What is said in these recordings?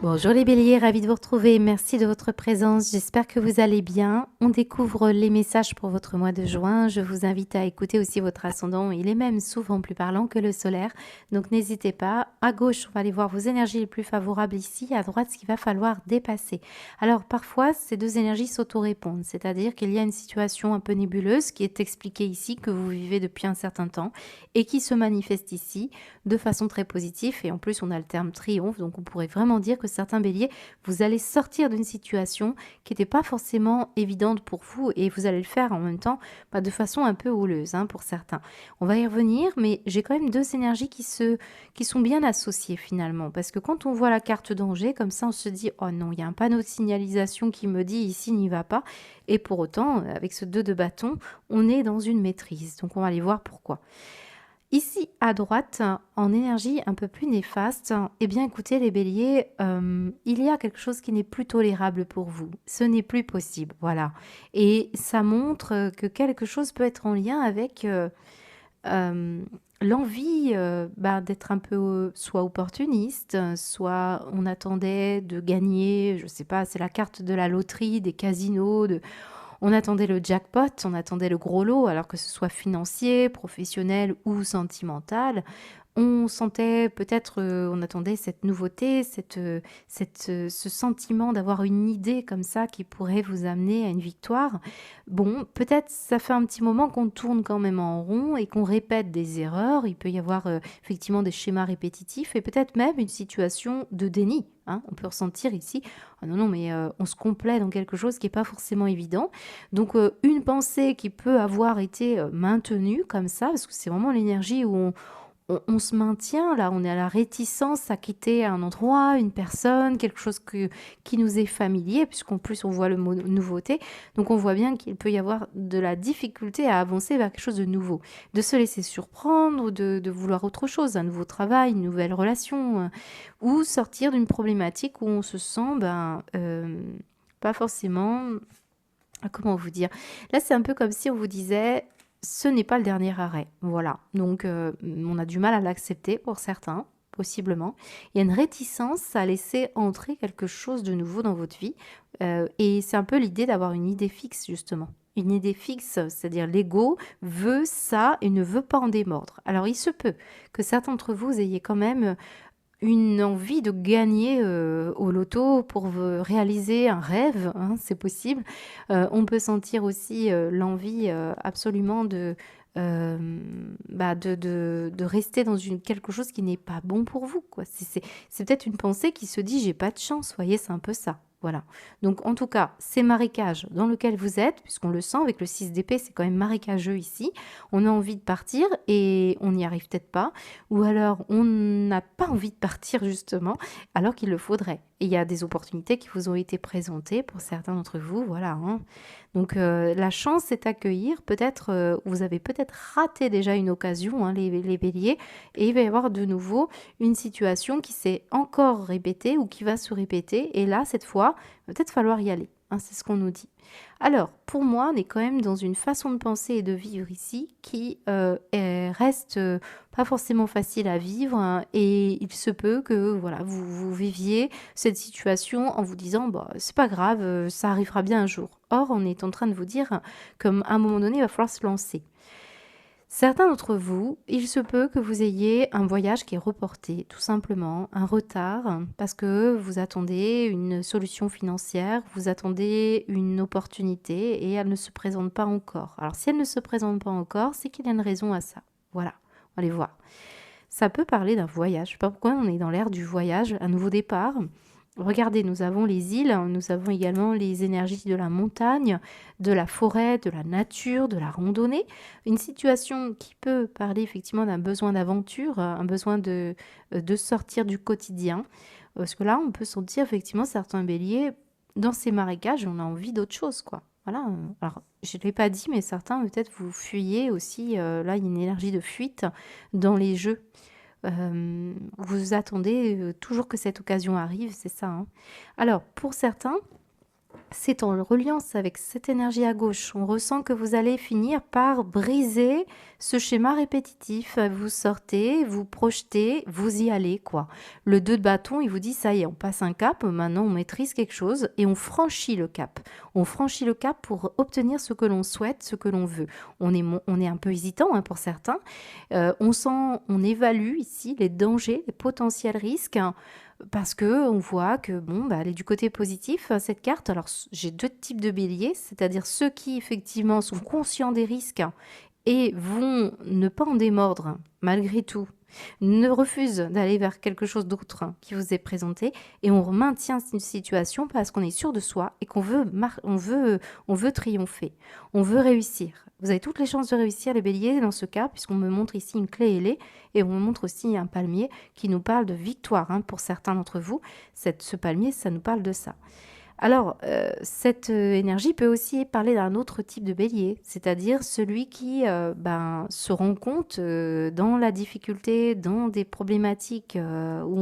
Bonjour les béliers, ravi de vous retrouver. Merci de votre présence. J'espère que vous allez bien. On découvre les messages pour votre mois de juin. Je vous invite à écouter aussi votre ascendant. Il est même souvent plus parlant que le solaire. Donc n'hésitez pas. À gauche, on va aller voir vos énergies les plus favorables ici. À droite, ce qu'il va falloir dépasser. Alors parfois, ces deux énergies s'auto-répondent. C'est-à-dire qu'il y a une situation un peu nébuleuse qui est expliquée ici, que vous vivez depuis un certain temps et qui se manifeste ici de façon très positive. Et en plus, on a le terme triomphe. Donc on pourrait vraiment dire que certains béliers, vous allez sortir d'une situation qui n'était pas forcément évidente pour vous et vous allez le faire en même temps de façon un peu houleuse pour certains. On va y revenir, mais j'ai quand même deux énergies qui sont bien associées finalement, parce que quand on voit la carte danger, comme ça on se dit « Oh non, il y a un panneau de signalisation qui me dit ici n'y va pas » et pour autant, avec ce 2 de bâton, on est dans une maîtrise. Donc on va aller voir pourquoi. Ici, à droite, en énergie un peu plus néfaste, eh bien écoutez les béliers, il y a quelque chose qui n'est plus tolérable pour vous. Ce n'est plus possible, voilà. Et ça montre que quelque chose peut être en lien avec l'envie d'être un peu soit opportuniste, soit on attendait de gagner, je ne sais pas, c'est la carte de la loterie, des casinos, on attendait le jackpot, on attendait le gros lot, alors que ce soit financier, professionnel ou sentimental. On sentait peut-être, on attendait cette nouveauté, ce sentiment d'avoir une idée comme ça qui pourrait vous amener à une victoire. Bon, peut-être ça fait un petit moment qu'on tourne quand même en rond et qu'on répète des erreurs. Il peut y avoir effectivement des schémas répétitifs et peut-être même une situation de déni. On peut ressentir ici, ah non, non, mais on se complaît dans quelque chose qui n'est pas forcément évident. Donc, une pensée qui peut avoir été maintenue comme ça, parce que c'est vraiment l'énergie où on se maintient, là, on est à la réticence à quitter un endroit, une personne, quelque chose qui nous est familier, puisqu'en plus on voit le mot nouveauté. Donc on voit bien qu'il peut y avoir de la difficulté à avancer vers quelque chose de nouveau, de se laisser surprendre, de vouloir autre chose, un nouveau travail, une nouvelle relation, ou sortir d'une problématique où on se sent pas forcément... Comment vous dire? Là, c'est un peu comme si on vous disait ce n'est pas le dernier arrêt. Voilà. Donc, on a du mal à l'accepter pour certains, possiblement. Il y a une réticence à laisser entrer quelque chose de nouveau dans votre vie. Et c'est un peu l'idée d'avoir une idée fixe, justement. Une idée fixe, c'est-à-dire l'ego veut ça et ne veut pas en démordre. Alors, il se peut que certains d'entre vous ayez quand même une envie de gagner au loto pour réaliser un rêve, c'est possible. On peut sentir aussi l'envie absolument de rester dans quelque chose qui n'est pas bon pour vous, quoi. C'est peut-être une pensée qui se dit j'ai pas de chance, voyez, c'est un peu ça. Voilà. Donc en tout cas, ces marécages dans lequel vous êtes, puisqu'on le sent avec le 6 d'épée, c'est quand même marécageux ici. On a envie de partir et on n'y arrive peut-être pas. Ou alors on n'a pas envie de partir justement, alors qu'il le faudrait. Et il y a des opportunités qui vous ont été présentées pour certains d'entre vous, voilà. Donc la chance c'est accueillir, peut-être vous avez peut-être raté déjà une occasion, les béliers, et il va y avoir de nouveau une situation qui s'est encore répétée ou qui va se répéter, et là cette fois, il va peut-être falloir y aller, c'est ce qu'on nous dit. Alors, pour moi, on est quand même dans une façon de penser et de vivre ici qui reste pas forcément facile à vivre, et il se peut que voilà, vous viviez cette situation en vous disant bah, c'est pas grave, ça arrivera bien un jour. Or, on est en train de vous dire qu'à un moment donné, il va falloir se lancer. Certains d'entre vous, il se peut que vous ayez un voyage qui est reporté, tout simplement, un retard, parce que vous attendez une solution financière, vous attendez une opportunité et elle ne se présente pas encore. Alors si elle ne se présente pas encore, c'est qu'il y a une raison à ça. Voilà, on va aller voir. Ça peut parler d'un voyage, je ne sais pas pourquoi on est dans l'ère du voyage, un nouveau départ. Regardez, nous avons les îles, nous avons également les énergies de la montagne, de la forêt, de la nature, de la randonnée. Une situation qui peut parler effectivement d'un besoin d'aventure, un besoin de sortir du quotidien. Parce que là, on peut sentir effectivement certains béliers, dans ces marécages, on a envie d'autre chose, quoi. Voilà. Alors, je ne l'ai pas dit, mais certains, peut-être, vous fuyez aussi. Là, il y a une énergie de fuite dans les jeux. Vous attendez toujours que cette occasion arrive, c'est ça. Alors, pour certains, C'est en reliance avec cette énergie à gauche. On ressent que vous allez finir par briser ce schéma répétitif. Vous sortez, vous projetez, vous y allez, quoi. Le 2 de bâton, il vous dit, ça y est, on passe un cap, maintenant on maîtrise quelque chose et on franchit le cap. On franchit le cap pour obtenir ce que l'on souhaite, ce que l'on veut. On est un peu hésitant pour certains. On évalue ici les dangers, les potentiels risques, parce que on voit que bon, elle est du côté positif, cette carte. Alors, j'ai deux types de béliers, c'est-à-dire ceux qui effectivement sont conscients des risques et vont ne pas en démordre malgré tout, ne refusent d'aller vers quelque chose d'autre qui vous est présenté, et on maintient une situation parce qu'on est sûr de soi et qu'on veut, on veut triompher, on veut réussir. Vous avez toutes les chances de réussir, les béliers, dans ce cas, puisqu'on me montre ici une clé ailée et on me montre aussi un palmier qui nous parle de victoire, pour certains d'entre vous. Ce palmier, ça nous parle de ça. Alors, cette énergie peut aussi parler d'un autre type de bélier, c'est-à-dire celui qui se rend compte dans la difficulté, dans des problématiques où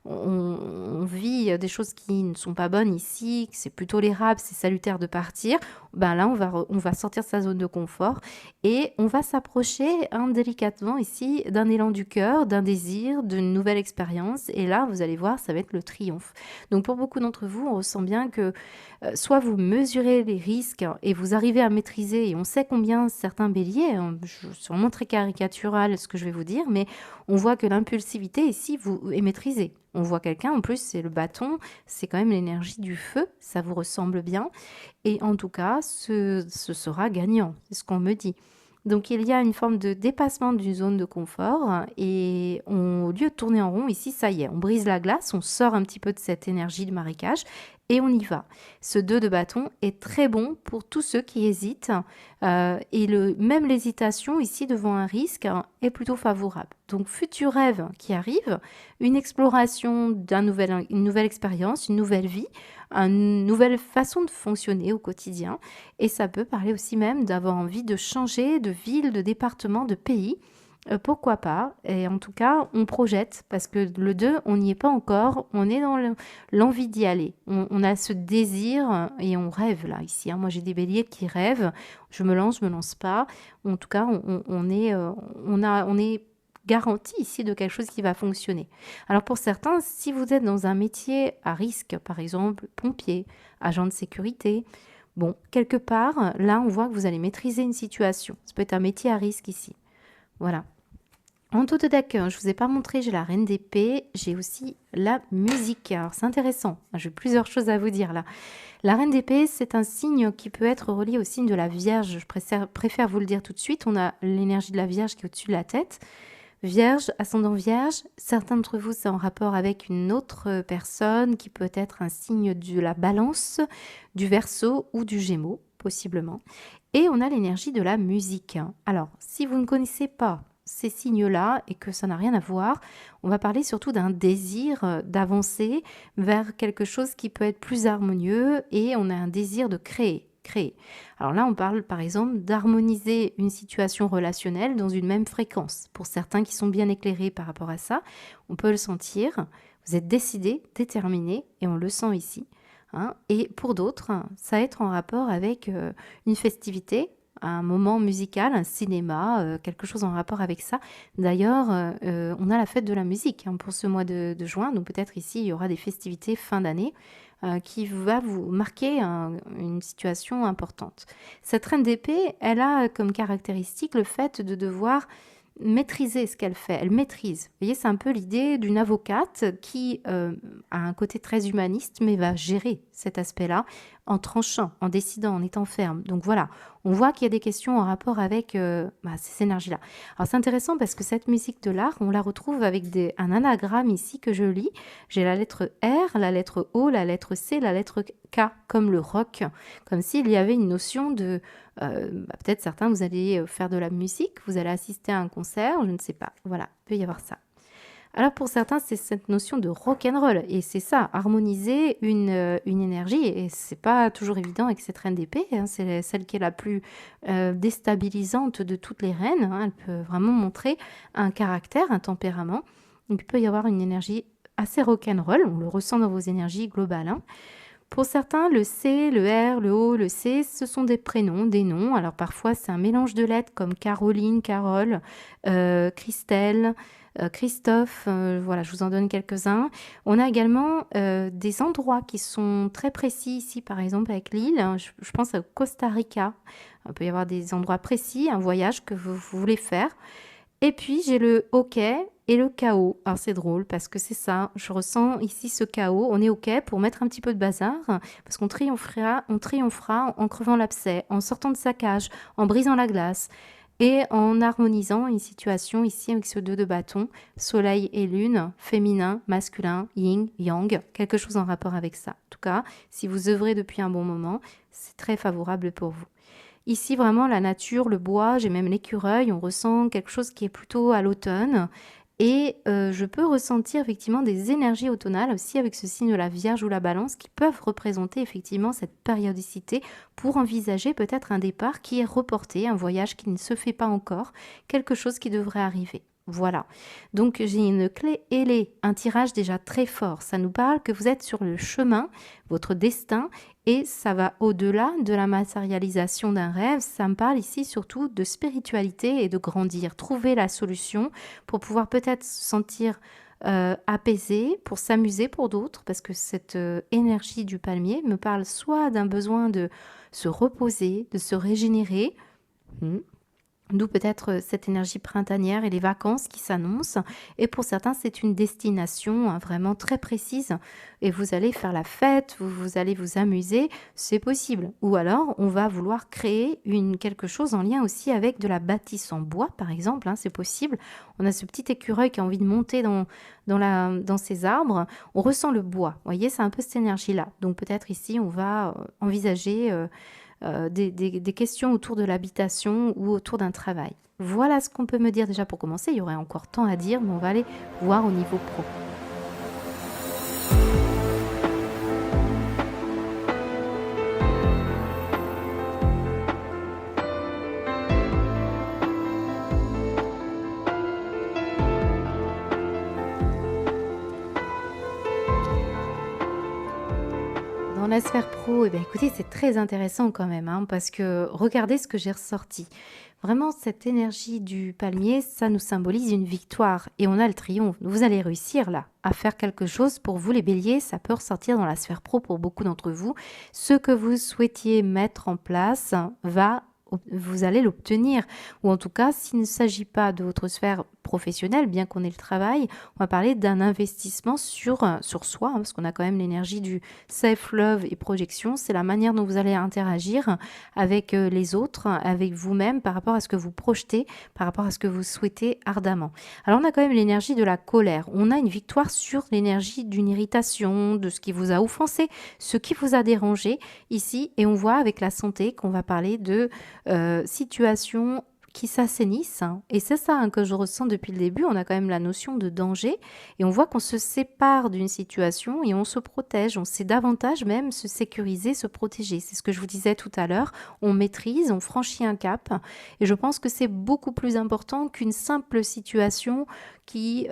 on vit des choses qui ne sont pas bonnes ici, que c'est plus tolérable, c'est salutaire de partir. Là, on va sortir de sa zone de confort et on va s'approcher délicatement ici d'un élan du cœur, d'un désir, d'une nouvelle expérience. Et là, vous allez voir, ça va être le triomphe. Donc, pour beaucoup d'entre vous, on ressent bien que soit vous mesurez les risques et vous arrivez à maîtriser, et on sait combien certains béliers, c'est vraiment très caricatural ce que je vais vous dire, mais on voit que l'impulsivité ici est maîtrisée. On voit quelqu'un, en plus c'est le bâton, c'est quand même l'énergie du feu, ça vous ressemble bien, et en tout cas ce sera gagnant, c'est ce qu'on me dit. Donc il y a une forme de dépassement d'une zone de confort et au lieu de tourner en rond, ici, ça y est, on brise la glace, on sort un petit peu de cette énergie de marécage et on y va. Ce 2 de bâton est très bon pour tous ceux qui hésitent et même l'hésitation ici devant un risque est plutôt favorable. Donc futur rêve qui arrive, une exploration une nouvelle expérience, une nouvelle vie, une nouvelle façon de fonctionner au quotidien. Et ça peut parler aussi même d'avoir envie de changer de ville, de département, de pays. Pourquoi pas? Et en tout cas, on projette, parce que le 2, on n'y est pas encore, on est dans l'envie d'y aller. On a ce désir et on rêve là, ici. Moi, j'ai des béliers qui rêvent. Je me lance pas. En tout cas, on est garantie ici de quelque chose qui va fonctionner. Alors pour certains, si vous êtes dans un métier à risque, par exemple pompier, agent de sécurité, bon, quelque part, là on voit que vous allez maîtriser une situation. Ça peut être un métier à risque ici. Voilà. En tout deck, je ne vous ai pas montré, j'ai la reine d'épée, j'ai aussi la musique. Alors c'est intéressant, j'ai plusieurs choses à vous dire là. La reine d'épée, c'est un signe qui peut être relié au signe de la Vierge. Je préfère vous le dire tout de suite, on a l'énergie de la Vierge qui est au-dessus de la tête. Vierge, ascendant Vierge, certains d'entre vous, c'est en rapport avec une autre personne qui peut être un signe de la Balance, du Verseau ou du Gémeaux, possiblement. Et on a l'énergie de la musique. Alors, si vous ne connaissez pas ces signes-là et que ça n'a rien à voir, on va parler surtout d'un désir d'avancer vers quelque chose qui peut être plus harmonieux et on a un désir de créer. Alors là, on parle par exemple d'harmoniser une situation relationnelle dans une même fréquence. Pour certains qui sont bien éclairés par rapport à ça, on peut le sentir. Vous êtes décidé, déterminé, et on le sent ici. Et pour d'autres, ça va être en rapport avec une festivité, un moment musical, un cinéma, quelque chose en rapport avec ça. D'ailleurs, on a la fête de la musique pour ce mois de juin, donc peut-être ici, il y aura des festivités fin d'année qui va vous marquer une situation importante. Cette reine d'épée, elle a comme caractéristique le fait de devoir maîtriser ce qu'elle fait. Elle maîtrise. Vous voyez, c'est un peu l'idée d'une avocate qui a un côté très humaniste, mais va gérer cet aspect-là en tranchant, en décidant, en étant ferme. Donc voilà, on voit qu'il y a des questions en rapport avec ces énergies-là. Alors c'est intéressant parce que cette musique de l'art, on la retrouve avec un anagramme ici que je lis. J'ai la lettre R, la lettre O, la lettre C, la lettre K, comme le rock, comme s'il y avait une notion de... peut-être certains, vous allez faire de la musique, vous allez assister à un concert, je ne sais pas. Voilà, il peut y avoir ça. Alors pour certains, c'est cette notion de rock'n'roll, et c'est ça, harmoniser une énergie, et c'est pas toujours évident avec cette reine d'épée, c'est celle qui est la plus déstabilisante de toutes les reines, elle peut vraiment montrer un caractère, un tempérament. Donc il peut y avoir une énergie assez rock'n'roll, on le ressent dans vos énergies globales. Pour certains, le C, le R, le O, le C, ce sont des prénoms, des noms. Alors parfois, c'est un mélange de lettres comme Caroline, Carole, Christelle, Christophe. Voilà, je vous en donne quelques-uns. On a également des endroits qui sont très précis ici, par exemple avec l'île. Je pense à Costa Rica. Il peut y avoir des endroits précis, un voyage que vous voulez faire. Et puis, j'ai le OK et le chaos. Alors, c'est drôle parce que c'est ça. Je ressens ici ce chaos. On est OK pour mettre un petit peu de bazar parce qu'on triomphera en crevant l'abcès, en sortant de sa cage, en brisant la glace et en harmonisant une situation ici avec ce 2 de bâton, soleil et lune, féminin, masculin, yin, yang, quelque chose en rapport avec ça. En tout cas, si vous œuvrez depuis un bon moment, c'est très favorable pour vous. Ici, vraiment, la nature, le bois, j'ai même l'écureuil, on ressent quelque chose qui est plutôt à l'automne. Et je peux ressentir effectivement des énergies automnales aussi avec ce signe de la Vierge ou la Balance qui peuvent représenter effectivement cette périodicité pour envisager peut-être un départ qui est reporté, un voyage qui ne se fait pas encore, quelque chose qui devrait arriver. Voilà. Donc j'ai une clé ailée, un tirage déjà très fort. Ça nous parle que vous êtes sur le chemin, votre destin, et ça va au-delà de la matérialisation d'un rêve. Ça me parle ici surtout de spiritualité et de grandir, trouver la solution pour pouvoir peut-être se sentir apaisé, pour s'amuser pour d'autres, parce que cette énergie du palmier me parle soit d'un besoin de se reposer, de se régénérer. D'où peut-être cette énergie printanière et les vacances qui s'annoncent. Et pour certains, c'est une destination vraiment très précise. Et vous allez faire la fête, vous allez vous amuser, c'est possible. Ou alors, on va vouloir créer quelque chose en lien aussi avec de la bâtisse en bois, par exemple. C'est possible. On a ce petit écureuil qui a envie de monter dans ces arbres. On ressent le bois. Vous voyez, c'est un peu cette énergie-là. Donc peut-être ici, on va envisager des questions autour de l'habitation ou autour d'un travail. Voilà ce qu'on peut me dire déjà pour commencer. Il y aurait encore tant à dire, mais on va aller voir au niveau pro. Dans la sphère pro, écoutez, c'est très intéressant quand même, parce que regardez ce que j'ai ressorti. Vraiment, cette énergie du palmier, ça nous symbolise une victoire et on a le triomphe. Vous allez réussir là à faire quelque chose pour vous les béliers, ça peut ressortir dans la sphère pro pour beaucoup d'entre vous. Ce que vous souhaitiez mettre en place vous allez l'obtenir. Ou en tout cas, s'il ne s'agit pas de votre sphère professionnelle, bien qu'on ait le travail, on va parler d'un investissement sur soi, parce qu'on a quand même l'énergie du self-love et projection. C'est la manière dont vous allez interagir avec les autres, avec vous-même, par rapport à ce que vous projetez, par rapport à ce que vous souhaitez ardemment. Alors, on a quand même l'énergie de la colère. On a une victoire sur l'énergie d'une irritation, de ce qui vous a offensé, ce qui vous a dérangé ici. Et on voit avec la santé qu'on va parler de situations qui s'assainissent. Et c'est ça que je ressens depuis le début. On a quand même la notion de danger et on voit qu'on se sépare d'une situation et on se protège. On sait davantage même se sécuriser, se protéger. C'est ce que je vous disais tout à l'heure. On maîtrise, on franchit un cap et je pense que c'est beaucoup plus important qu'une simple situation qui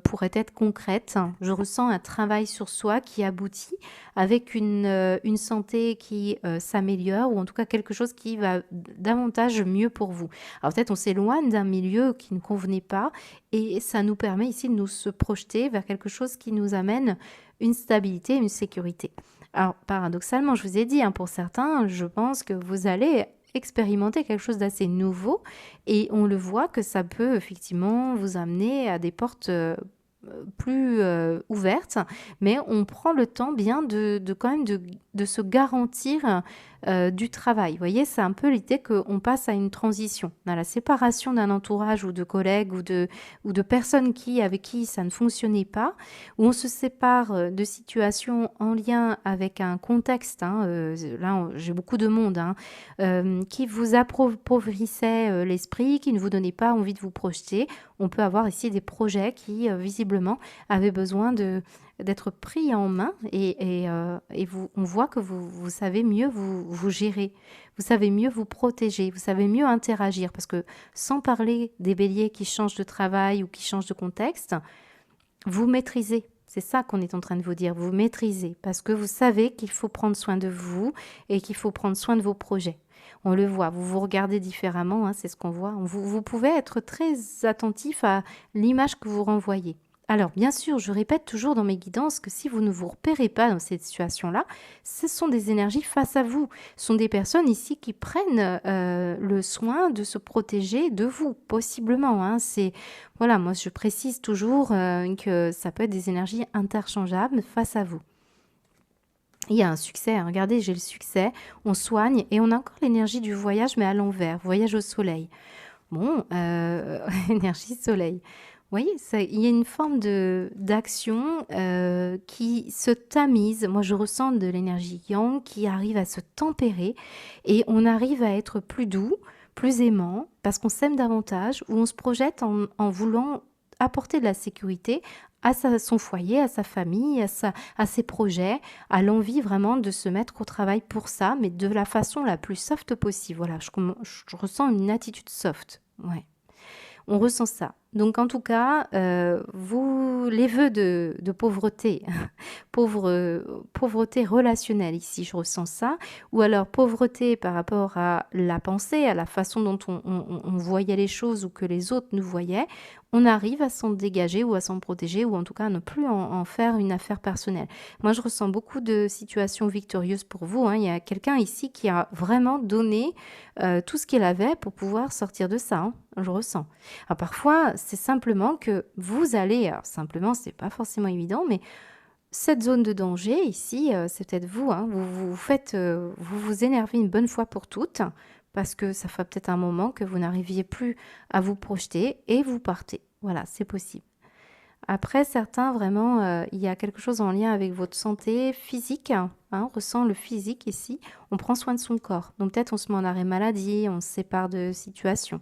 pourrait être concrète. Je ressens un travail sur soi qui aboutit avec une santé qui s'améliore ou en tout cas quelque chose qui va davantage mieux pour vous. Alors peut-être on s'éloigne d'un milieu qui ne convenait pas et ça nous permet ici de nous se projeter vers quelque chose qui nous amène une stabilité, une sécurité. Alors paradoxalement, je vous ai dit, pour certains, je pense que vous allez expérimenter quelque chose d'assez nouveau et on le voit que ça peut effectivement vous amener à des portes plus ouvertes, mais on prend le temps bien de quand même de se garantir du travail. Vous voyez, c'est un peu l'idée qu'on passe à une transition. On a la séparation d'un entourage ou de collègues ou de personnes avec qui ça ne fonctionnait pas, où on se sépare de situations en lien avec un contexte. Là, j'ai beaucoup de monde qui vous appauvrissait l'esprit, qui ne vous donnait pas envie de vous projeter. On peut avoir ici des projets qui, visiblement, avaient besoin d'être pris en main et on voit que vous savez mieux vous gérer, vous savez mieux vous protéger, vous savez mieux interagir parce que sans parler des béliers qui changent de travail ou qui changent de contexte, vous maîtrisez. C'est ça qu'on est en train de vous dire. Vous maîtrisez parce que vous savez qu'il faut prendre soin de vous et qu'il faut prendre soin de vos projets. On le voit, vous vous regardez différemment, hein, c'est ce qu'on voit. Vous pouvez être très attentif à l'image que vous renvoyez. Alors, bien sûr, je répète toujours dans mes guidances que si vous ne vous repérez pas dans cette situation-là, ce sont des énergies face à vous. Ce sont des personnes ici qui prennent le soin de se protéger de vous, possiblement. Hein. Voilà, moi je précise toujours que ça peut être des énergies interchangeables face à vous. Il y a un succès, hein. Regardez, j'ai le succès, on soigne et on a encore l'énergie du voyage, mais à l'envers, voyage au soleil. Bon, énergie soleil. Vous voyez, il y a une forme d'action qui se tamise. Moi, je ressens de l'énergie yang qui arrive à se tempérer et on arrive à être plus doux, plus aimant, parce qu'on s'aime davantage, ou on se projette en voulant apporter de la sécurité à son foyer, à sa famille, à ses projets, à l'envie vraiment de se mettre au travail pour ça, mais de la façon la plus soft possible. Voilà, je ressens une attitude soft. Ouais. On ressent ça. Donc en tout cas, les vœux de pauvreté, pauvreté relationnelle ici, je ressens ça, ou alors pauvreté par rapport à la pensée, à la façon dont on voyait les choses ou que les autres nous voyaient, on arrive à s'en dégager ou à s'en protéger ou en tout cas à ne plus en faire une affaire personnelle. Moi, je ressens beaucoup de situations victorieuses pour vous. Hein. Il y a quelqu'un ici qui a vraiment donné tout ce qu'il avait pour pouvoir sortir de ça. Hein. Je ressens. Alors parfois, c'est simplement que vous allez, alors simplement, c'est pas forcément évident, mais cette zone de danger ici, c'est peut-être vous, hein, vous vous énervez une bonne fois pour toutes, parce que ça fait peut-être un moment que vous n'arriviez plus à vous projeter et vous partez. Voilà, c'est possible. Après, certains, vraiment, il y a quelque chose en lien avec votre santé physique. Hein, on ressent le physique ici. On prend soin de son corps. Donc peut-être on se met en arrêt maladie, on se sépare de situations.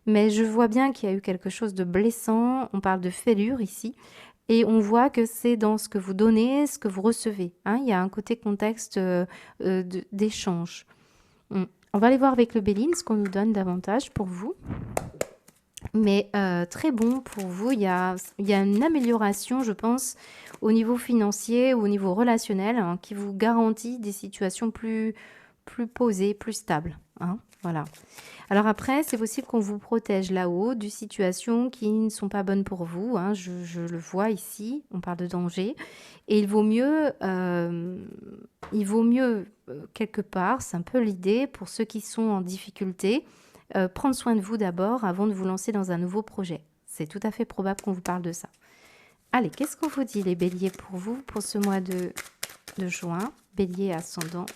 Mais je vois bien qu'il y a eu quelque chose de blessant. On parle de fêlure ici. Et on voit que c'est dans ce que vous donnez, ce que vous recevez. Hein, il y a un côté contexte d'échange. On va aller voir avec le Béline ce qu'on nous donne davantage pour vous. Mais très bon pour vous, il y a une amélioration, je pense, au niveau financier ou au niveau relationnel, hein, qui vous garantit des situations plus posées, plus stables. Hein, voilà. Alors après, c'est possible qu'on vous protège là-haut de situations qui ne sont pas bonnes pour vous. Hein, je le vois ici, on parle de danger. Et il vaut mieux quelque part, c'est un peu l'idée pour ceux qui sont en difficulté, prendre soin de vous d'abord avant de vous lancer dans un nouveau projet. C'est tout à fait probable qu'on vous parle de ça. Allez, qu'est-ce qu'on vous dit les béliers pour vous, pour ce mois de juin? Bélier, ascendant,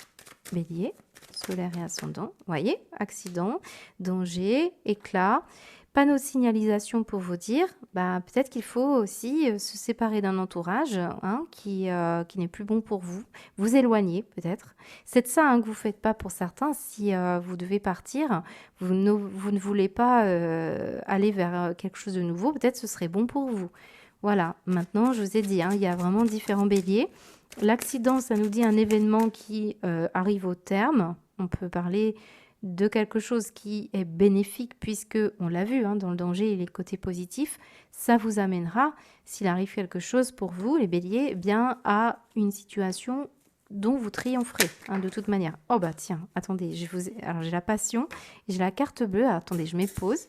bélier, solaire et ascendant. Vous voyez, accident, danger, éclat. Panneau de signalisation pour vous dire, peut-être qu'il faut aussi se séparer d'un entourage qui n'est plus bon pour vous. Vous éloigner peut-être. C'est de ça que vous ne faites pas pour certains. Si vous devez partir, vous ne voulez pas aller vers quelque chose de nouveau, peut-être ce serait bon pour vous. Voilà, maintenant je vous ai dit, il y a vraiment différents béliers. L'accident, ça nous dit un événement qui arrive au terme. On peut parler de quelque chose qui est bénéfique puisque, on l'a vu, dans le danger et les côtés positifs, ça vous amènera, s'il arrive quelque chose pour vous, les béliers, à une situation dont vous triompherez, de toute manière. Oh tiens, attendez, alors j'ai la passion, j'ai la carte bleue, attendez, je m'épose.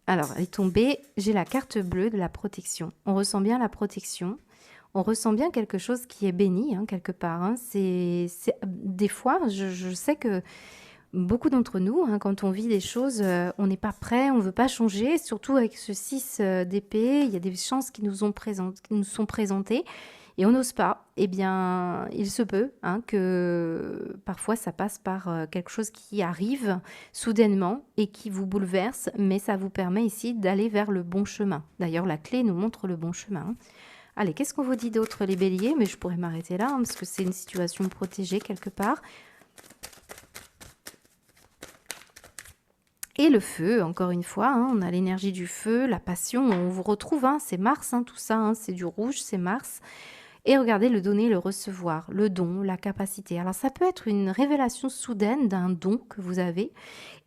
Alors, elle est tombée, j'ai la carte bleue de la protection. On ressent bien la protection. On ressent bien quelque chose qui est béni, quelque part. C'est des fois, je sais que beaucoup d'entre nous, quand on vit des choses, on n'est pas prêt, on ne veut pas changer. Surtout avec ce 6 d'épée, il y a des chances qui nous sont présentées et on n'ose pas. Eh bien, il se peut que parfois ça passe par quelque chose qui arrive soudainement et qui vous bouleverse, mais ça vous permet ici d'aller vers le bon chemin. D'ailleurs, la clé nous montre le bon chemin. Allez, qu'est-ce qu'on vous dit d'autre, les béliers? Mais je pourrais m'arrêter là, parce que c'est une situation protégée quelque part. Et le feu, encore une fois, on a l'énergie du feu, la passion, on vous retrouve, c'est Mars, tout ça, c'est du rouge, c'est Mars. Et regardez le donner, le recevoir, le don, la capacité. Alors ça peut être une révélation soudaine d'un don que vous avez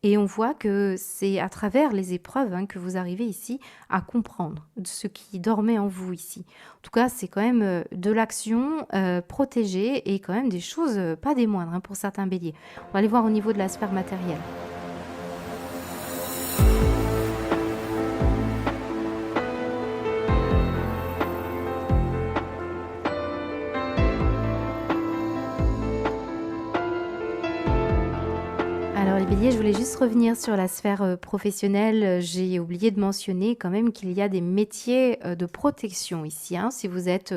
et on voit que c'est à travers les épreuves que vous arrivez ici à comprendre ce qui dormait en vous ici. En tout cas, c'est quand même de l'action protégée et quand même des choses pas des moindres pour certains béliers. On va aller voir au niveau de la sphère matérielle. Alors les béliers, je voulais juste revenir sur la sphère professionnelle. J'ai oublié de mentionner quand même qu'il y a des métiers de protection ici. Si vous êtes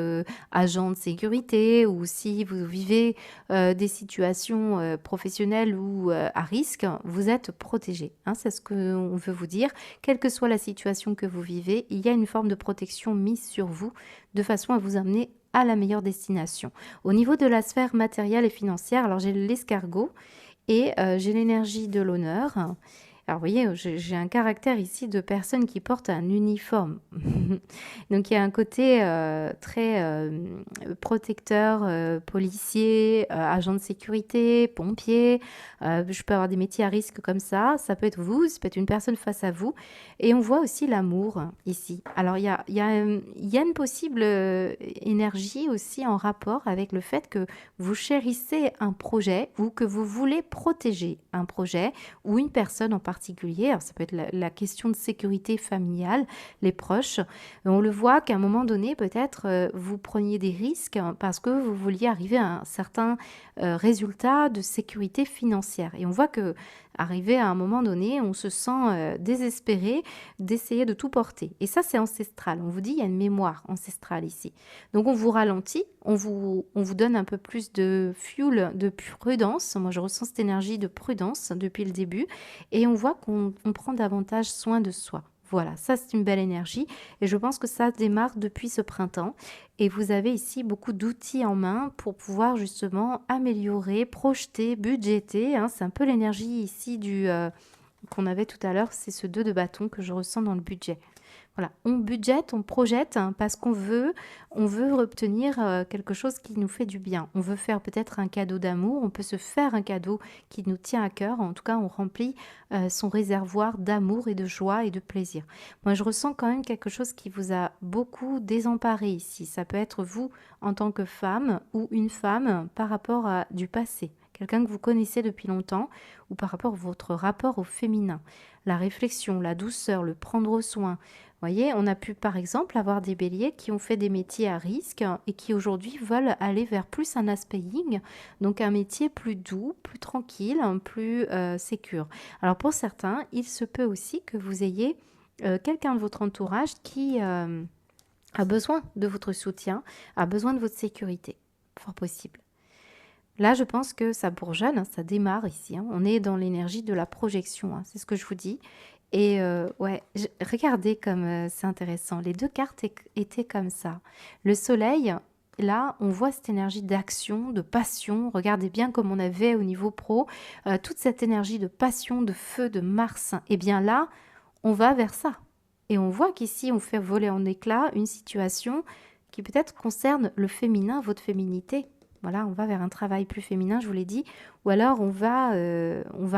agent de sécurité ou si vous vivez des situations professionnelles ou à risque, vous êtes protégé. C'est ce qu'on veut vous dire. Quelle que soit la situation que vous vivez, il y a une forme de protection mise sur vous de façon à vous amener à la meilleure destination. Au niveau de la sphère matérielle et financière, alors j'ai l'escargot. Et j'ai l'énergie de l'honneur. Alors vous voyez, j'ai un caractère ici de personne qui porte un uniforme. Donc il y a un côté très protecteur, policier, agent de sécurité, pompier. Je peux avoir des métiers à risque comme ça. Ça peut être vous, ça peut être une personne face à vous. Et on voit aussi l'amour ici. Alors il y a une possible énergie aussi en rapport avec le fait que vous chérissez un projet ou que vous voulez protéger un projet ou une personne en particulier. Alors, ça peut être la question de sécurité familiale, les proches. On le voit qu'à un moment donné, peut-être, vous preniez des risques parce que vous vouliez arriver à un certain résultat de sécurité financière. Et on voit que arrivé à un moment donné, on se sent désespéré d'essayer de tout porter. Et ça, c'est ancestral. On vous dit, il y a une mémoire ancestrale ici. Donc, on vous ralentit, on vous donne un peu plus de fuel, de prudence. Moi, je ressens cette énergie de prudence depuis le début. Et on voit qu'on prend davantage soin de soi. Voilà, ça c'est une belle énergie et je pense que ça démarre depuis ce printemps et vous avez ici beaucoup d'outils en main pour pouvoir justement améliorer, projeter, budgéter. C'est un peu l'énergie ici qu'on avait tout à l'heure, c'est ce 2 de bâton que je ressens dans le budget. Voilà, on budgète, on projette parce qu'on veut, obtenir quelque chose qui nous fait du bien. On veut faire peut-être un cadeau d'amour, on peut se faire un cadeau qui nous tient à cœur. En tout cas, on remplit son réservoir d'amour et de joie et de plaisir. Moi, je ressens quand même quelque chose qui vous a beaucoup désemparé ici. Ça peut être vous en tant que femme ou une femme par rapport à du passé. Quelqu'un que vous connaissez depuis longtemps ou par rapport à votre rapport au féminin. La réflexion, la douceur, le prendre soin. Vous voyez, on a pu par exemple avoir des béliers qui ont fait des métiers à risque et qui aujourd'hui veulent aller vers plus un aspect yin, donc un métier plus doux, plus tranquille, plus sécure. Alors pour certains, il se peut aussi que vous ayez quelqu'un de votre entourage qui a besoin de votre soutien, a besoin de votre sécurité. Fort possible. Là, je pense que ça bourgeonne, ça démarre ici. On est dans l'énergie de la projection, c'est ce que je vous dis. Et ouais, regardez comme c'est intéressant. Les 2 cartes étaient comme ça. Le soleil, là, on voit cette énergie d'action, de passion. Regardez bien comme on avait au niveau pro, toute cette énergie de passion, de feu, de Mars. Et bien là, on va vers ça. Et on voit qu'ici, on fait voler en éclats une situation qui peut-être concerne le féminin, votre féminité. Voilà, on va vers un travail plus féminin, je vous l'ai dit. Ou alors, on va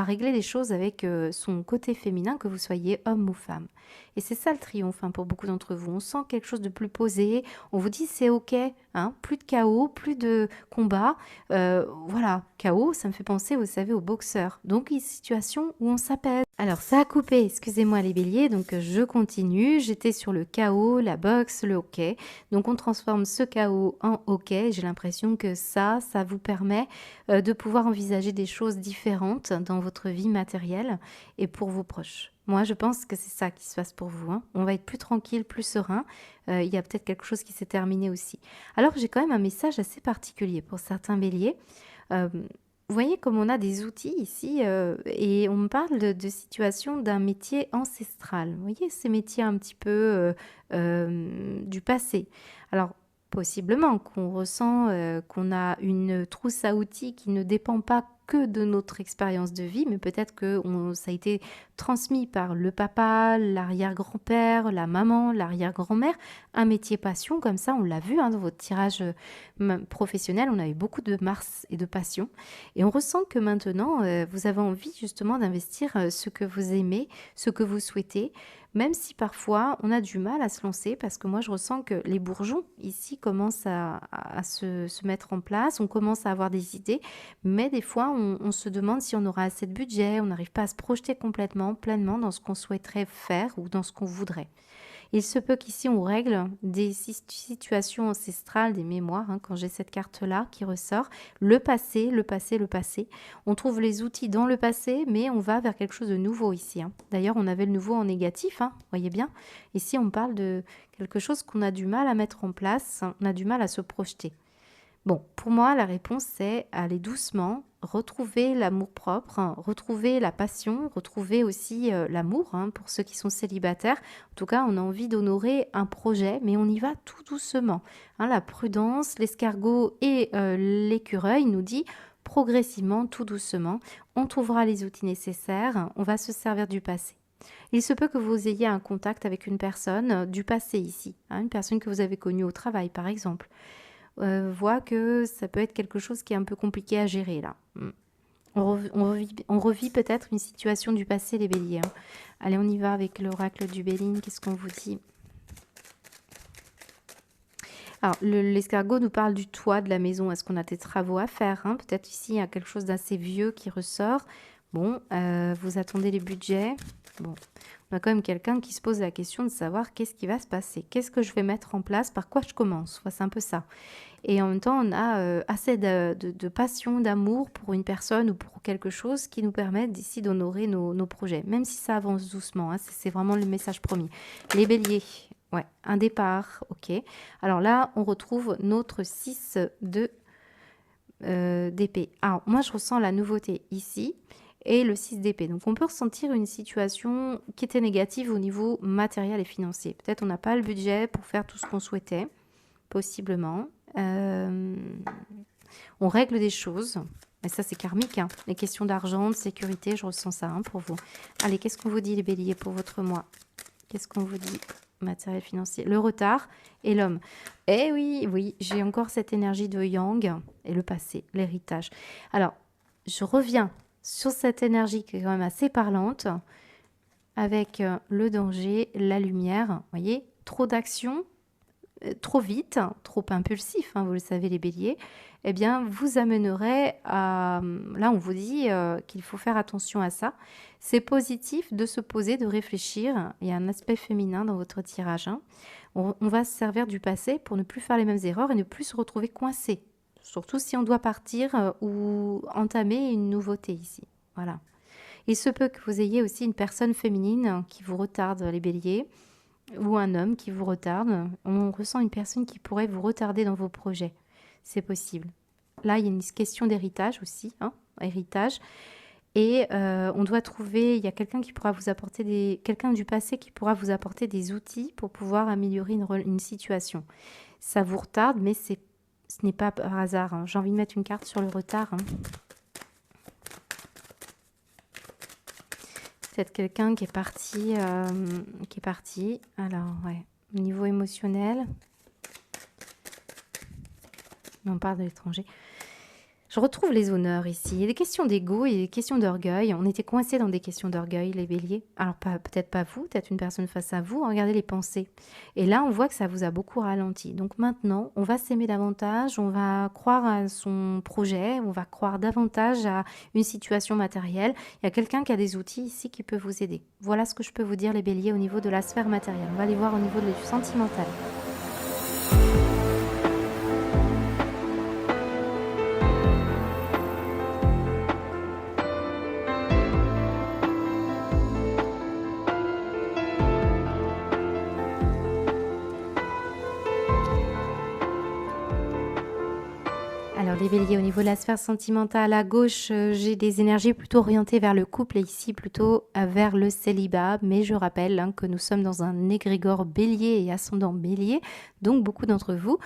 régler les choses avec son côté féminin, que vous soyez homme ou femme. Et c'est ça le triomphe pour beaucoup d'entre vous. On sent quelque chose de plus posé. On vous dit c'est ok, plus de chaos, plus de combat. Voilà, chaos, ça me fait penser, vous savez, aux boxeurs. Donc, une situation où on s'apaise. Alors, ça a coupé, excusez-moi les béliers, donc je continue. J'étais sur le chaos, la boxe, le hockey. Donc, on transforme ce chaos en hockey. J'ai l'impression que ça vous permet de pouvoir envisager des choses différentes dans votre vie matérielle et pour vos proches. Moi, je pense que c'est ça qui se passe pour vous. On va être plus tranquille, plus serein. Il y a peut-être quelque chose qui s'est terminé aussi. Alors, j'ai quand même un message assez particulier pour certains béliers. Vous voyez comme on a des outils ici et on me parle de situation d'un métier ancestral. Vous voyez ces métiers un petit peu du passé. Alors, possiblement qu'on ressent qu'on a une trousse à outils qui ne dépend pas que de notre expérience de vie, mais peut-être que ça a été transmis par le papa, l'arrière-grand-père, la maman, l'arrière-grand-mère, un métier passion, comme ça, on l'a vu dans votre tirage professionnel, on a eu beaucoup de Mars et de passion, et on ressent que maintenant, vous avez envie justement d'investir ce que vous aimez, ce que vous souhaitez, même si parfois on a du mal à se lancer, parce que moi je ressens que les bourgeons ici commencent à se mettre en place, on commence à avoir des idées, mais des fois on se demande si on aura assez de budget, on n'arrive pas à se projeter complètement, pleinement dans ce qu'on souhaiterait faire ou dans ce qu'on voudrait. Il se peut qu'ici on règle des situations ancestrales, des mémoires, quand j'ai cette carte-là qui ressort, le passé, le passé, le passé. On trouve les outils dans le passé, mais on va vers quelque chose de nouveau ici. D'ailleurs, on avait le nouveau en négatif, voyez bien. Ici, on parle de quelque chose qu'on a du mal à mettre en place, on a du mal à se projeter. Bon, pour moi, la réponse, c'est aller doucement, retrouver l'amour-propre, retrouver la passion, retrouver aussi l'amour pour ceux qui sont célibataires. En tout cas, on a envie d'honorer un projet, mais on y va tout doucement. La prudence, l'escargot et l'écureuil nous dit progressivement, tout doucement, on trouvera les outils nécessaires, on va se servir du passé. Il se peut que vous ayez un contact avec une personne du passé ici, une personne que vous avez connue au travail par exemple. Voit que ça peut être quelque chose qui est un peu compliqué à gérer là. On revit peut-être une situation du passé, les béliers. Allez, on y va avec l'oracle du Béline. Qu'est-ce qu'on vous dit? Alors, l'escargot nous parle du toit de la maison. Est-ce qu'on a des travaux à faire? Peut-être ici, il y a quelque chose d'assez vieux qui ressort. Bon, vous attendez les budgets. Bon, on a quand même quelqu'un qui se pose la question de savoir qu'est-ce qui va se passer, qu'est-ce que je vais mettre en place, par quoi je commence. C'est un peu ça. Et en même temps, on a assez de passion, d'amour pour une personne ou pour quelque chose qui nous permettent d'ici d'honorer nos projets, même si ça avance doucement. C'est vraiment le message promis. Les béliers, ouais, un départ, ok. Alors là, on retrouve notre 6 d'épée. Alors, moi, je ressens la nouveauté ici et le 6 d'épée. Donc, on peut ressentir une situation qui était négative au niveau matériel et financier. Peut-être on n'a pas le budget pour faire tout ce qu'on souhaitait, possiblement. On règle des choses. Mais ça, c'est karmique. Les questions d'argent, de sécurité, je ressens ça pour vous. Allez, qu'est-ce qu'on vous dit, les béliers, pour votre mois? Qu'est-ce qu'on vous dit? Matériel financier, le retard et l'homme. Eh oui, oui, j'ai encore cette énergie de yang et le passé, l'héritage. Alors, je reviens sur cette énergie qui est quand même assez parlante avec le danger, la lumière. Vous voyez, trop d'action, trop vite, trop impulsif, vous le savez les béliers, eh bien vous amènerait à... Là on vous dit qu'il faut faire attention à ça. C'est positif de se poser, de réfléchir. Il y a un aspect féminin dans votre tirage. On va se servir du passé pour ne plus faire les mêmes erreurs et ne plus se retrouver coincé. Surtout si on doit partir ou entamer une nouveauté ici. Voilà. Il se peut que vous ayez aussi une personne féminine qui vous retarde, les béliers, ou un homme qui vous retarde. On ressent une personne qui pourrait vous retarder dans vos projets. C'est possible. Là, il y a une question d'héritage aussi, héritage. Et on doit trouver, il y a quelqu'un qui pourra vous apporter quelqu'un du passé qui pourra vous apporter des outils pour pouvoir améliorer une situation. Ça vous retarde, mais ce n'est pas par hasard. J'ai envie de mettre une carte sur le retard. Peut-être quelqu'un qui est parti. Alors, ouais, au niveau émotionnel. On parle de l'étranger. Je retrouve les honneurs ici. Il y a des questions d'ego et des questions d'orgueil. On était coincés dans des questions d'orgueil, les béliers. Alors, peut-être pas vous, peut-être une personne face à vous. Regardez les pensées. Et là, on voit que ça vous a beaucoup ralenti. Donc maintenant, on va s'aimer davantage, on va croire à son projet, on va croire davantage à une situation matérielle. Il y a quelqu'un qui a des outils ici qui peut vous aider. Voilà ce que je peux vous dire, les béliers, au niveau de la sphère matérielle. On va aller voir au niveau du sentimental. Alors les béliers, au niveau de la sphère sentimentale, à gauche, j'ai des énergies plutôt orientées vers le couple et ici plutôt vers le célibat. Mais je rappelle que nous sommes dans un égrégore bélier et ascendant bélier. Donc beaucoup d'entre vous,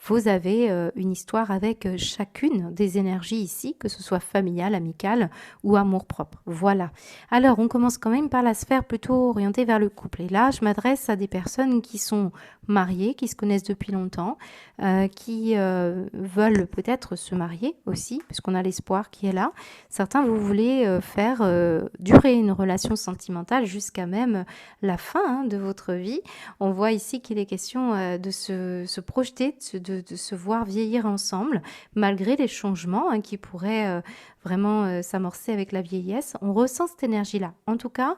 vous avez une histoire avec chacune des énergies ici, que ce soit familiale, amicale ou amour-propre. Voilà. Alors, on commence quand même par la sphère plutôt orientée vers le couple. Et là, je m'adresse à des personnes qui sont mariées, qui se connaissent depuis longtemps, qui veulent peut-être se marier aussi, puisqu'on a l'espoir qui est là. Certains, vous voulez faire durer une relation sentimentale jusqu'à même la fin de votre vie. On voit ici qu'il est question de se projeter, de se voir vieillir ensemble, malgré les changements qui pourraient vraiment s'amorcer avec la vieillesse. On ressent cette énergie-là. En tout cas,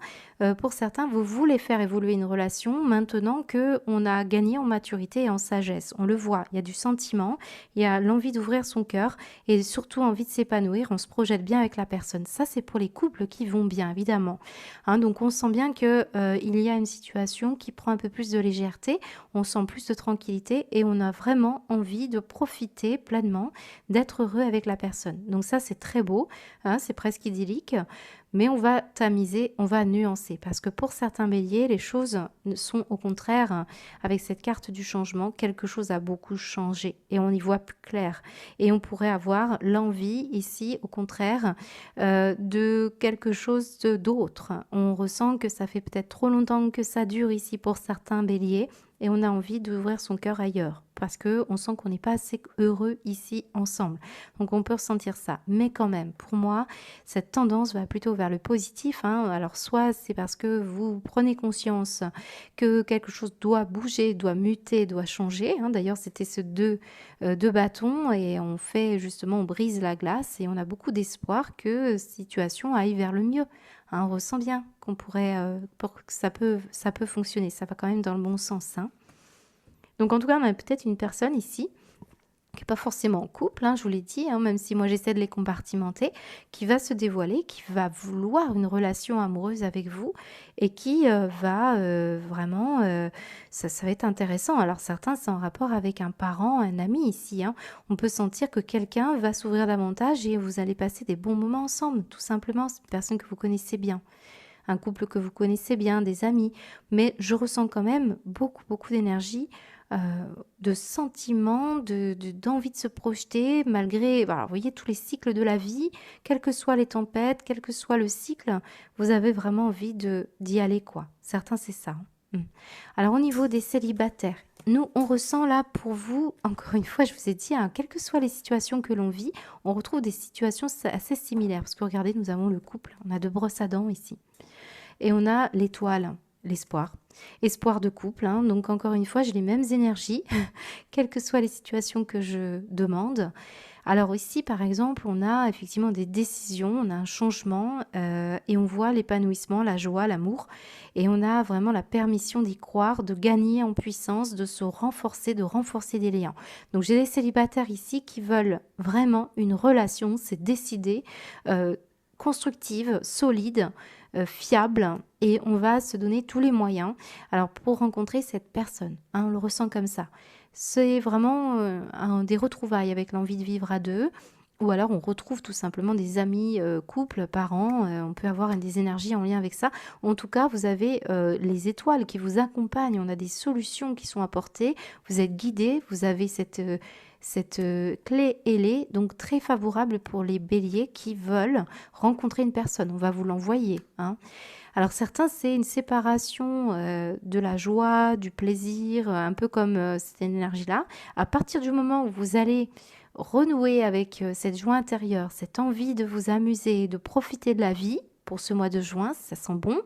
pour certains, vous voulez faire évoluer une relation maintenant qu'on a gagné en maturité et en sagesse. On le voit, il y a du sentiment, il y a l'envie d'ouvrir son cœur et surtout envie de s'épanouir. On se projette bien avec la personne. Ça, c'est pour les couples qui vont bien, évidemment. Donc, on sent bien qu'il y a une situation qui prend un peu plus de légèreté, on sent plus de tranquillité et on a vraiment envie de profiter pleinement, d'être heureux avec la personne. Donc ça, c'est très beau, c'est presque idyllique, mais on va tamiser, on va nuancer, parce que pour certains béliers, les choses sont au contraire, avec cette carte du changement, quelque chose a beaucoup changé et on y voit plus clair. Et on pourrait avoir l'envie ici, au contraire, de quelque chose d'autre. On ressent que ça fait peut-être trop longtemps que ça dure ici pour certains béliers et on a envie d'ouvrir son cœur ailleurs parce qu'on sent qu'on n'est pas assez heureux ici ensemble. Donc on peut ressentir ça. Mais quand même, pour moi, cette tendance va plutôt vers le positif. Alors soit c'est parce que vous prenez conscience que quelque chose doit bouger, doit muter, doit changer. D'ailleurs, c'était ce deux bâtons et on fait justement, on brise la glace et on a beaucoup d'espoir que la situation aille vers le mieux. On ressent bien qu'on pourrait, pour que ça peut fonctionner. Ça va quand même dans le bon sens. Donc en tout cas, on a peut-être une personne ici qui n'est pas forcément en couple, je vous l'ai dit, même si moi j'essaie de les compartimenter, qui va se dévoiler, qui va vouloir une relation amoureuse avec vous et qui va vraiment, ça va être intéressant. Alors certains, c'est en rapport avec un parent, un ami ici. On peut sentir que quelqu'un va s'ouvrir davantage et vous allez passer des bons moments ensemble, tout simplement. C'est une personne que vous connaissez bien. Un couple que vous connaissez bien, des amis. Mais je ressens quand même beaucoup, beaucoup d'énergie, de sentiments, d'envie de se projeter, malgré, vous voyez, tous les cycles de la vie, quelles que soient les tempêtes, quel que soit le cycle, vous avez vraiment envie d'y aller, quoi. Certains, c'est ça. Alors, au niveau des célibataires, nous, on ressent là pour vous, encore une fois, je vous ai dit, quelles que soient les situations que l'on vit, on retrouve des situations assez similaires. Parce que regardez, nous avons le couple, on a deux brosses à dents ici. Et on a l'étoile, l'espoir. Espoir de couple, donc encore une fois, j'ai les mêmes énergies, quelles que soient les situations que je demande. Alors ici, par exemple, on a effectivement des décisions, on a un changement et on voit l'épanouissement, la joie, l'amour. Et on a vraiment la permission d'y croire, de gagner en puissance, de se renforcer, de renforcer des liens. Donc j'ai des célibataires ici qui veulent vraiment une relation, c'est décidé, constructive, solide, fiable, et on va se donner tous les moyens alors pour rencontrer cette personne. On le ressent comme ça. C'est vraiment des retrouvailles avec l'envie de vivre à deux, ou alors on retrouve tout simplement des amis, couples, parents, on peut avoir des énergies en lien avec ça. En tout cas, vous avez les étoiles qui vous accompagnent, on a des solutions qui sont apportées, vous êtes guidés, vous avez cette clé ailée, donc très favorable pour les béliers qui veulent rencontrer une personne. On va vous l'envoyer. Alors certains, c'est une séparation de la joie, du plaisir, un peu comme cette énergie-là. À partir du moment où vous allez renouer avec cette joie intérieure, cette envie de vous amuser, de profiter de la vie, pour ce mois de juin, ça sent bon,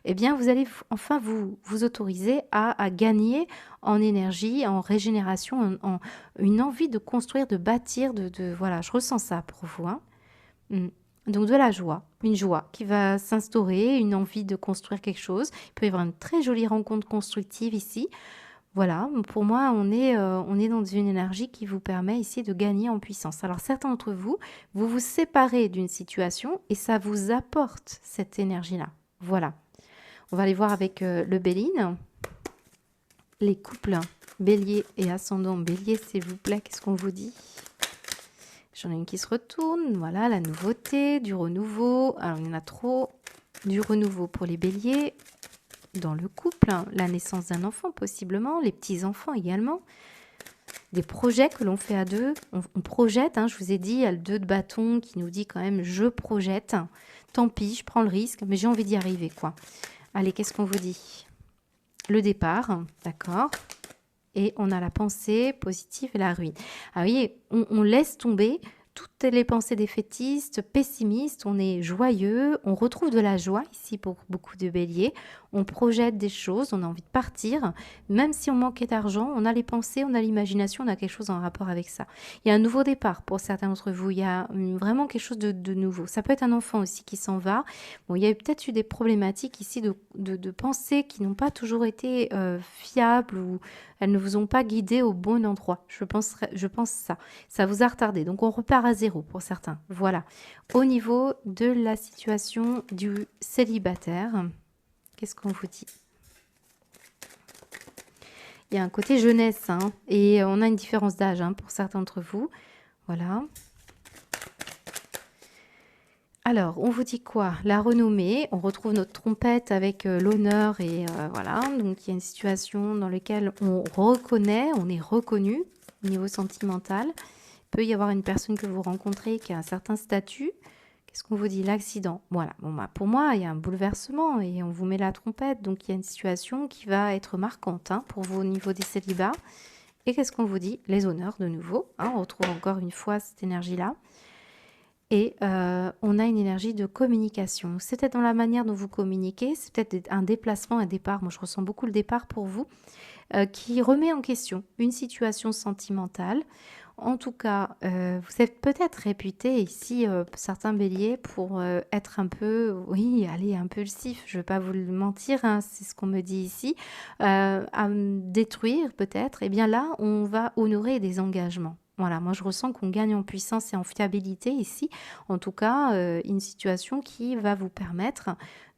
eh bien vous allez enfin vous autoriser à gagner en énergie, en régénération, en une envie de construire, de bâtir, voilà, je ressens ça pour vous. Donc de la joie, une joie qui va s'instaurer, une envie de construire quelque chose. Il peut y avoir une très jolie rencontre constructive ici. Voilà, pour moi, on est dans une énergie qui vous permet ici de gagner en puissance. Alors certains d'entre vous, vous vous séparez d'une situation et ça vous apporte cette énergie-là. Voilà. On va aller voir avec le Béline. Les couples bélier et ascendant bélier, s'il vous plaît, qu'est-ce qu'on vous dit ? J'en ai une qui se retourne. Voilà, la nouveauté, du renouveau. Alors, il y en a trop. Du renouveau pour les béliers. Dans le couple, la naissance d'un enfant possiblement, les petits-enfants également. des projets que l'on fait à deux. On projette, hein, je vous ai dit, il y a le 2 de bâton qui nous dit quand même je projette. Tant pis, je prends le risque, mais j'ai envie d'y arriver, quoi. Allez, qu'est-ce qu'on vous dit? Le départ, d'accord. Et on a la pensée positive et la ruine. Ah oui, on laisse tomber toutes les pensées défaitistes, pessimistes, on est joyeux, on retrouve de la joie ici pour beaucoup de béliers, on projette des choses, on a envie de partir, même si on manquait d'argent, on a les pensées, on a l'imagination, on a quelque chose en rapport avec ça. Il y a un nouveau départ pour certains d'entre vous, il y a vraiment quelque chose de nouveau. Ça peut être un enfant aussi qui s'en va. Bon, il y a peut-être eu des problématiques ici de pensées qui n'ont pas toujours été fiables ou elles ne vous ont pas guidé au bon endroit. Je pense ça. Ça vous a retardé. Donc, on repart à zéro pour certains. Voilà. Au niveau de la situation du célibataire, qu'est-ce qu'on vous dit? Il y a un côté jeunesse, hein, et on a une différence d'âge hein, pour certains d'entre vous. Voilà. Alors, on vous dit quoi? La renommée, on retrouve notre trompette avec l'honneur et voilà. Donc, il y a une situation dans laquelle on reconnaît, on est reconnu au niveau sentimental. Il peut y avoir une personne que vous rencontrez qui a un certain statut. Qu'est-ce qu'on vous dit? L'accident. Voilà. Bon, bah, pour moi, il y a un bouleversement et on vous met la trompette. Donc, il y a une situation qui va être marquante hein, pour vous au niveau des célibats. Et qu'est-ce qu'on vous dit? Les honneurs de nouveau. Hein, on retrouve encore une fois cette énergie-là. Et on a une énergie de communication. C'est peut-être dans la manière dont vous communiquez, c'est peut-être un déplacement, un départ. Moi, je ressens beaucoup le départ pour vous, qui remet en question une situation sentimentale. En tout cas, vous êtes peut-être réputé ici, certains béliers, pour être un peu, oui, allez, impulsif. Je ne vais pas vous le mentir, hein, c'est ce qu'on me dit ici. À détruire peut-être. Eh bien là, on va honorer des engagements. Voilà, moi je ressens qu'on gagne en puissance et en fiabilité ici. En tout cas, une situation qui va vous permettre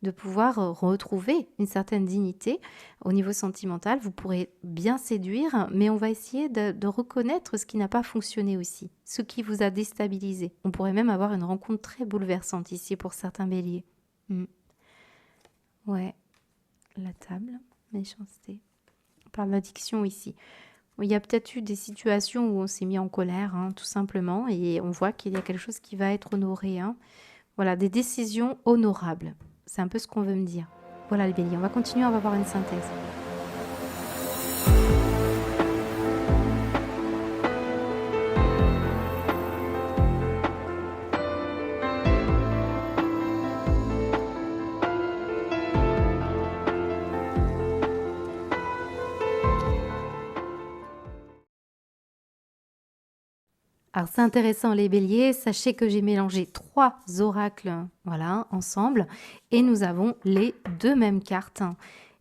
de pouvoir retrouver une certaine dignité au niveau sentimental. Vous pourrez bien séduire, mais on va essayer de reconnaître ce qui n'a pas fonctionné aussi, ce qui vous a déstabilisé. On pourrait même avoir une rencontre très bouleversante ici pour certains béliers. Ouais, la table, méchanceté. On parle d'addiction ici. Il y a peut-être eu des situations où on s'est mis en colère, hein, tout simplement, et on voit qu'il y a quelque chose qui va être honoré. Hein. Voilà, des décisions honorables. C'est un peu ce qu'on veut me dire. Voilà les béliers, on va continuer, on va voir une synthèse. Alors c'est intéressant les béliers, sachez que j'ai mélangé 3 oracles voilà, ensemble et nous avons les 2 mêmes cartes.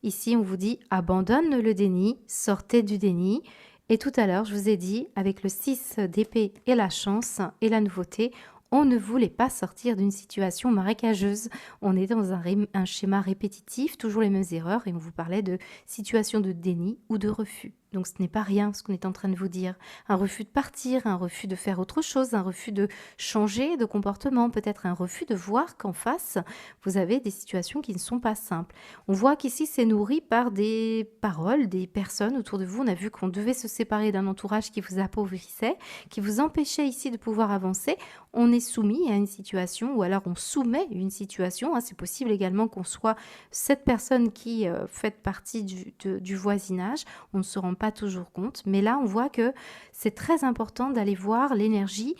Ici on vous dit abandonne le déni, sortez du déni. Et tout à l'heure je vous ai dit avec le 6 d'épée et la chance et la nouveauté, on ne voulait pas sortir d'une situation marécageuse. On est dans un schéma répétitif, toujours les mêmes erreurs et on vous parlait de situation de déni ou de refus. Donc ce n'est pas rien ce qu'on est en train de vous dire. Un refus de partir, un refus de faire autre chose, un refus de changer de comportement, peut-être un refus de voir qu'en face, vous avez des situations qui ne sont pas simples. On voit qu'ici, c'est nourri par des paroles, des personnes autour de vous. On a vu qu'on devait se séparer d'un entourage qui vous appauvrissait, qui vous empêchait ici de pouvoir avancer. On est soumis à une situation ou alors on soumet une situation. C'est possible également qu'on soit cette personne qui fait partie du voisinage. On ne se rend pas toujours compte, mais là on voit que c'est très important d'aller voir l'énergie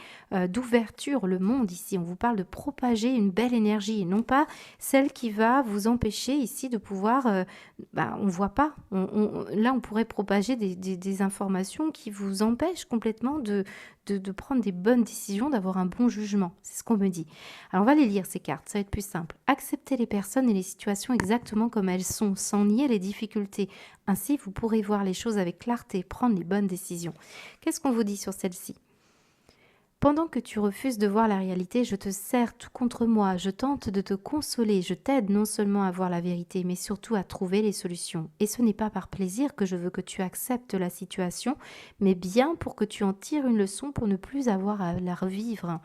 d'ouverture, le monde ici. On vous parle de propager une belle énergie et non pas celle qui va vous empêcher ici de pouvoir, on voit pas. Là on pourrait propager des informations qui vous empêchent complètement de prendre des bonnes décisions, d'avoir un bon jugement. C'est ce qu'on me dit. Alors on va les lire ces cartes, ça va être plus simple. Acceptez les personnes et les situations exactement comme elles sont, sans nier les difficultés. Ainsi, vous pourrez voir les choses avec clarté, prendre les bonnes décisions. Qu'est-ce qu'on vous dit sur celle-ci ? Pendant que tu refuses de voir la réalité, je te serre tout contre moi, je tente de te consoler, je t'aide non seulement à voir la vérité, mais surtout à trouver les solutions. Et ce n'est pas par plaisir que je veux que tu acceptes la situation, mais bien pour que tu en tires une leçon pour ne plus avoir à la revivre.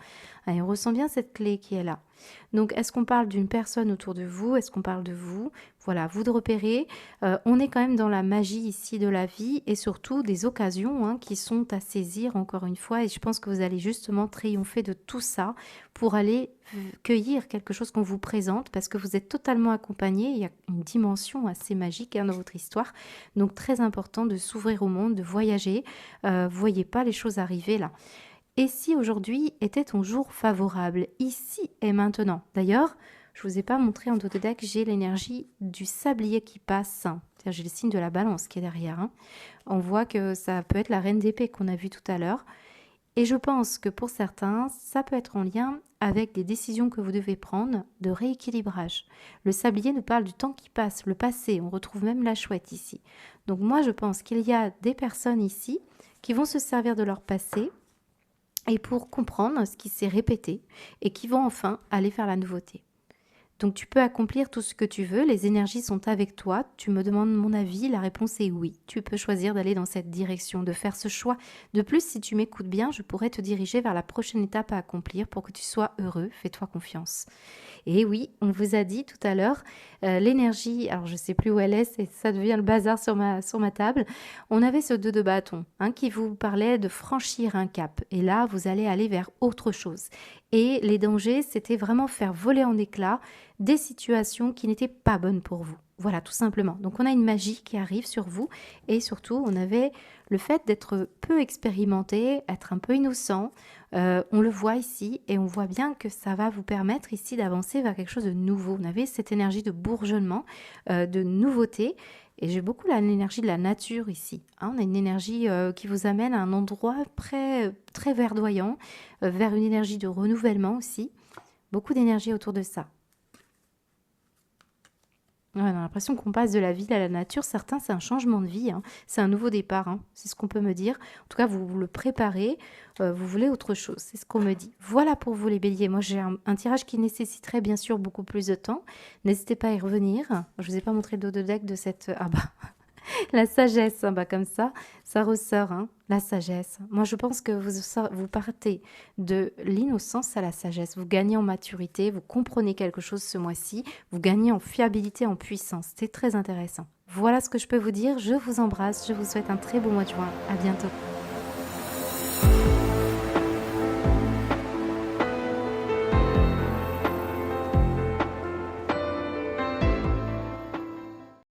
Et on ressent bien cette clé qui est là. Donc, est-ce qu'on parle d'une personne autour de vous? Est-ce qu'on parle de vous? Voilà, à vous de repérer. On est quand même dans la magie ici de la vie et surtout des occasions hein, qui sont à saisir encore une fois. Et je pense que vous allez justement triompher de tout ça pour aller cueillir quelque chose qu'on vous présente parce que vous êtes totalement accompagné. Il y a une dimension assez magique hein, dans votre histoire. Donc très important de s'ouvrir au monde, de voyager. Vous voyez pas les choses arriver là. Et si aujourd'hui était ton jour favorable, ici et maintenant? D'ailleurs, je vous ai pas montré en dos de deck, j'ai l'énergie du sablier qui passe. C'est-à-dire, j'ai le signe de la balance qui est derrière. Hein. On voit que ça peut être la reine d'épée qu'on a vue tout à l'heure. Et je pense que pour certains, ça peut être en lien avec des décisions que vous devez prendre de rééquilibrage. Le sablier nous parle du temps qui passe, le passé. On retrouve même la chouette ici. Donc moi, je pense qu'il y a des personnes ici qui vont se servir de leur passé et pour comprendre ce qui s'est répété et qui vont enfin aller vers la nouveauté. Donc tu peux accomplir tout ce que tu veux, les énergies sont avec toi, tu me demandes mon avis, la réponse est oui. Tu peux choisir d'aller dans cette direction, de faire ce choix. De plus, si tu m'écoutes bien, je pourrais te diriger vers la prochaine étape à accomplir pour que tu sois heureux, fais-toi confiance. Et oui, on vous a dit tout à l'heure, l'énergie, alors je ne sais plus où elle est, ça devient le bazar sur ma table. On avait ce 2 de bâton hein, qui vous parlait de franchir un cap. Et là, vous allez aller vers autre chose. Et les dangers, c'était vraiment faire voler en éclats des situations qui n'étaient pas bonnes pour vous. Voilà, tout simplement. Donc on a une magie qui arrive sur vous et surtout on avait le fait d'être peu expérimenté, être un peu innocent. On le voit ici et on voit bien que ça va vous permettre ici d'avancer vers quelque chose de nouveau. On avait cette énergie de bourgeonnement, de nouveauté. Et j'ai beaucoup l'énergie de la nature ici. Hein. On a une énergie qui vous amène à un endroit très verdoyant, vers une énergie de renouvellement aussi. Beaucoup d'énergie autour de ça. Ouais, on a l'impression qu'on passe de la ville à la nature. Certains, c'est un changement de vie. Hein. C'est un nouveau départ. Hein. C'est ce qu'on peut me dire. En tout cas, vous le préparez. Vous voulez autre chose. C'est ce qu'on me dit. Voilà pour vous les béliers. Moi, j'ai un tirage qui nécessiterait bien sûr beaucoup plus de temps. N'hésitez pas à y revenir. Je ne vous ai pas montré le dos de deck de cette... Ah bah, la sagesse, hein, bah comme ça ressort, hein, la sagesse. Moi, je pense que vous partez de l'innocence à la sagesse. Vous gagnez en maturité, vous comprenez quelque chose ce mois-ci, vous gagnez en fiabilité, en puissance. C'est très intéressant. Voilà ce que je peux vous dire. Je vous embrasse, je vous souhaite un très beau mois de juin. À bientôt.